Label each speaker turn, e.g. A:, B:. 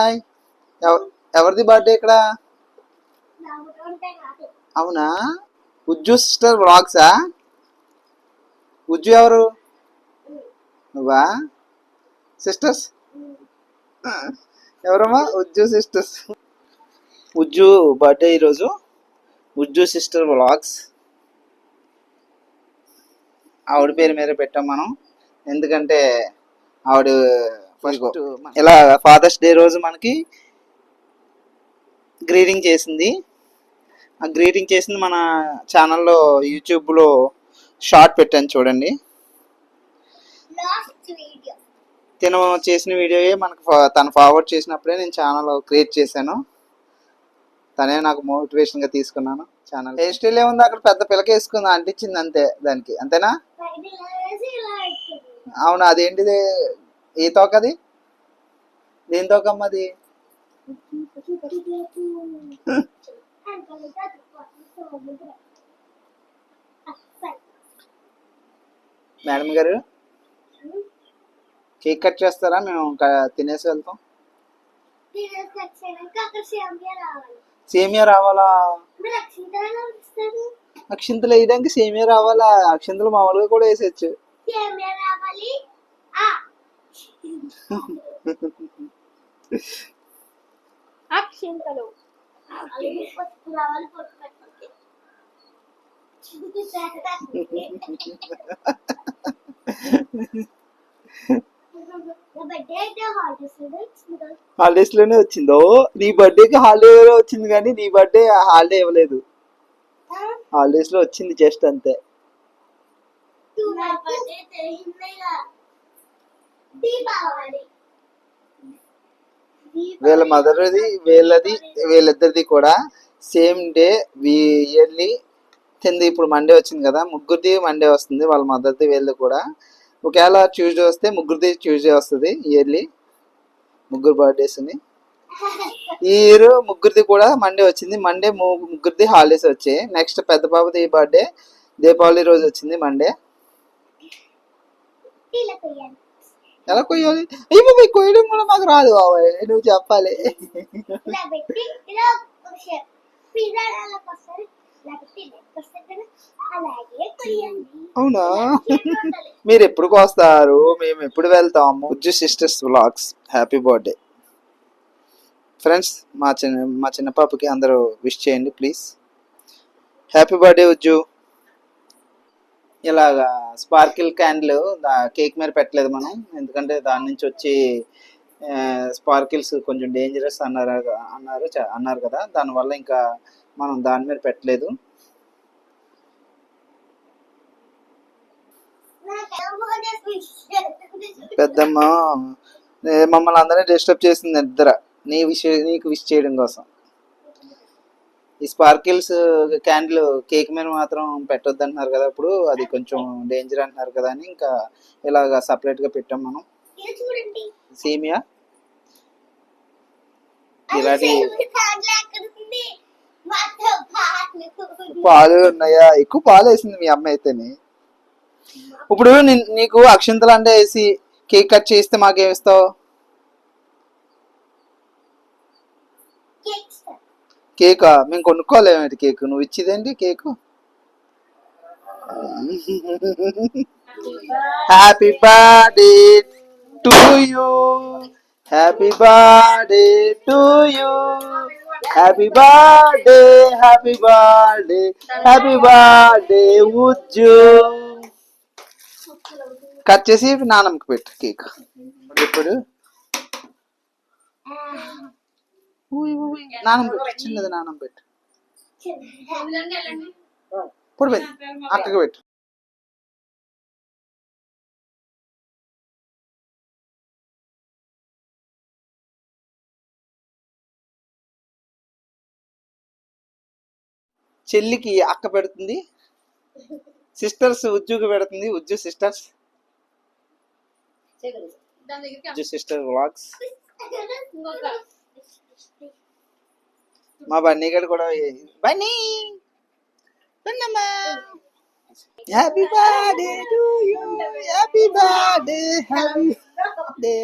A: Hi. ఎవరిది birthday ఇక్కడ? అవునా, ఉజ్జు సిస్టర్ వ్లాగ్సా? ఉజ్జు ఎవరు? నువ్వా? సిస్టర్స్ ఎవరమ్మా? ఉజ్జు సిస్టర్స్. ఉజ్జు బర్త్డే ఈరోజు. ఉజ్జు సిస్టర్ వ్లాగ్స్ ఆవిడ పేరు మీద పెట్టాం మనం, ఎందుకంటే ఆవిడ ఫస్ట్ ఇలా ఫాదర్స్ డే రోజు మనకి గ్రీటింగ్ చేసింది. ఆ గ్రీటింగ్ చేసింది మన ఛానల్లో యూట్యూబ్లో షార్ట్ పెట్టాను చూడండి. తిను చేసిన వీడియోయే మనకు తను ఫార్వర్డ్ చేసినప్పుడే నేను ఛానల్ క్రియేట్ చేశాను. తనే నాకు మోటివేషన్గా తీసుకున్నాను. ఛానల్ హెయిర్ స్టైల్ ఏముంది, అక్కడ పెద్ద పిల్లకి వేసుకుంది, అంటించింది అంతే. దానికి అంతేనా? అవును. అదేంటిది? ఏ తోకది? దేని తోకమ్మది? మేడం గారు కేక్ కట్ చేస్తారా? మేము తినేసి వెళ్తాం. సేమియా రావాలా? అక్షింతలు వేయడానికి సేమియా రావాలా? అక్షింతలు మామూలుగా కూడా వేసేచ్చు.
B: అక్షింతలు
A: హాలిడేస్ లోనే వచ్చిందో? నీ బర్త్డేకి హాలిడే వచ్చింది కానీ నీ బర్త్డే హాలిడే ఇవ్వలేదు. హాలిడేస్ లో వచ్చింది జస్ట్ అంతే. వీళ్ళ మదర్ది వీళ్ళిద్దరిది కూడా సేమ్ డే ఇయర్లీ కింద. ఇప్పుడు మండే వచ్చింది కదా, ముగ్గురిది మండే వస్తుంది. వాళ్ళ మదర్ది వీళ్ళది కూడా ఒకవేళ ట్యూస్డే వస్తే ముగ్గురిది ట్యూస్డే వస్తుంది. ఇయర్లీ ముగ్గురు బర్త్డేస్ని. ఈ ఇయర్ ముగ్గురిది కూడా మండే వచ్చింది. మండే ముగ్గురిది హాలిడేస్ వచ్చాయి. నెక్స్ట్ పెద్ద బాబుది బర్త్డే దీపావళి రోజు వచ్చింది మండే. ఎలా కొయ్యాలి? అయ్యి కొయ్యడం కూడా మాకు రాదు బాబాయ్, నువ్వు చెప్పాలి. అవునా? మీరు ఎప్పుడు వస్తారు, మేము ఎప్పుడు వెళ్తాము? Ujju sisters vlogs happy birthday friends. మా చిన్న పాపకి అందరూ విష్ చేయండి ప్లీజ్. Happy birthday ఉజ్జు. ఇలాగా స్పార్కిల్ క్యాండిల్ కేక్ మీద పెట్టలేదు మనం, ఎందుకంటే దాని నుంచి వచ్చి స్పార్కిల్స్ కొంచెం డేంజరస్ అన్నారు కదా, దానివల్ల ఇంకా మనం దాని మీద పెట్టలేదు. పెద్దమ్మ మమ్మల్ని అందరినీ డిస్టర్బ్ చేసింది నిద్ర, నీకు విష్ చేయడం కోసం. ఈ స్పార్కిల్స్ క్యాండిల్ కేక్ మీద మాత్రం పెట్టొద్దు అంటున్నారు కదా, ఇప్పుడు అది కొంచెం డేంజర్ అంటున్నారు కదా అని ఇంకా ఇలాగా సపరేట్గా పెట్టాం మనం. సేమియా ఇలాంటి పాలు ఉన్నాయా? ఎక్కువ పాలు వేసింది మీ అమ్మ అయితేనే. ఇప్పుడు నీకు అక్షింతలు అంటే వేసి కేక్ కట్ చేస్తే మాకేమిస్తావు? కేకా? మేము కొనుక్కోలేమేంటి కేక్? నువ్వు ఇచ్చేదేంటి cake? Happy birthday to you, happy birthday to you, happy birthday, happy birthday, happy birthday Ujju. Cut చేసి నానమ్మకి పెట్టు కేక్. ఇప్పుడు నానమ్మ పెట్టు, చిన్నది నానమ్మ పెట్టు. ఇప్పుడు పెట్టు, అక్కడికి పెట్టు. చెల్లికి అక్క పెడుతుంది, సిస్టర్స్ ఉజ్జుకి పెడుతుంది. ఉజ్జు సిస్టర్స్, ఉజ్జు సిస్టర్ వ్లాగ్స్. మా బన్నీ గడు కూడా Bunny happy birthday to you, happy birthday, happy birthday.